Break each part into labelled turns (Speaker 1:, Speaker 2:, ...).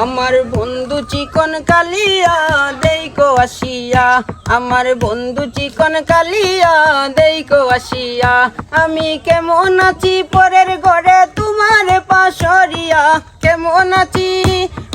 Speaker 1: আমার বন্ধু চিকন কালিয়া দেইকো আসিয়া, আমার বন্ধু চিকন কালিয়া দেইকো আসিয়া। আমি কেমন আছি পরের ঘরে তোমার পাশরিয়া, কেমন আছি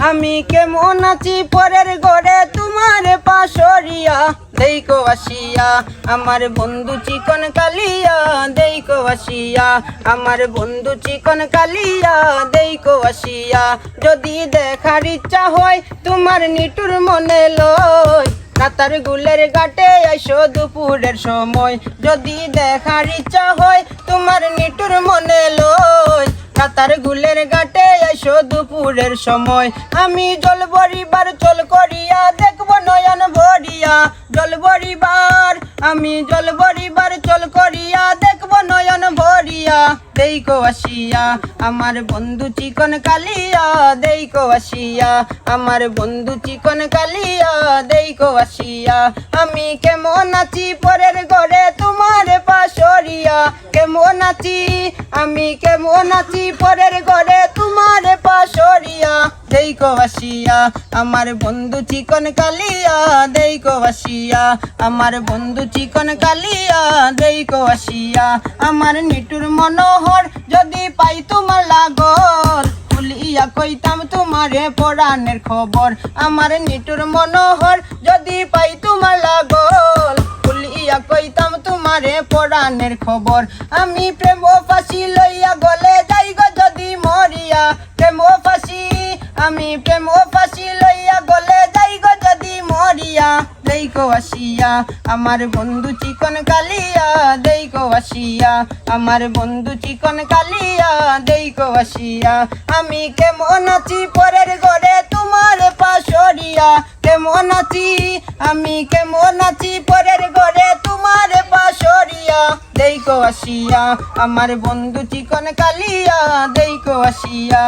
Speaker 1: আমি কেমন আছি পরের ঘরে তোমার পাশরিয়া। দেইকো আসিয়া আমার বন্ধু চিকন কালিয়া দেইকো আসিয়া, আমার বন্ধু চিকন কালিয়া দেইকো আসিয়া। যদি দেখার ইচ্ছা হয় তোমার নিটুর মনে লয়, রাতার গুলের ঘাটে আইসো দুপুরের সময়। যদি দেখার ইচ্ছা হয় তোমার নিটুর মনে লয়, রাতার গুলের ঘাটে আইসো দুপুরের সময়। আমি জল ভরিবার চল করিয়া দেখব নয়ন ভরিয়া, জল ভরিবার আমি জল ভরিবার চল করিয়া দেখব নয়ন ভরিয়া। দেইকো আসিয়া আমার বন্ধু চিকন কালিয়া দেইকো আসিয়া, আমার বন্ধু চিকন কালিয়া দেইকো আসিয়া। আমি কেমন আছি পরের ঘরে তোমার পাশরিয়া, কেমন আছি আমি কেমন আছি পরের ঘরে তোমার পাশরিয়া। দেইকো আসিয়া আমার বন্ধু চিকন কালিয়া দেইকো আসিয়া, আমার বন্ধু চিকন কালিয়া দেইকো আসিয়া। আমার নিটুর মনোহর যদি পাই তোমার লাগর, খুলিয়া কইতাম তোমারে পরাণের খবর। আমার নিটুর মনোহর যদি পাই তোমার লাগর, খুলিয়া কইতাম তোমারে পরাণের খবর। আমি প্রেম ফাঁসি লইয়া গলে যাই গো যদি মরিয়া, প্রেম ফাঁসি আমি প্রেম ফাঁসি লইয়া গলে যাই গো যদি মরিয়া। দেইকো আসিয়া আমার বন্ধু চিকন কালিয়া দেইকো আসিয়া, আমার বন্ধু চিকন কালিয়া দেইকো আসিয়া। আমি কেমন আছি পরের ঘরে তোমার পাশরিয়া, কেমন আছি আমি কেমন আছি পরের ঘরে তোমার পাশরিয়া। দেইকো আসিয়া আমার বন্ধু চিকন কালিয়া দেইকো আসিয়া।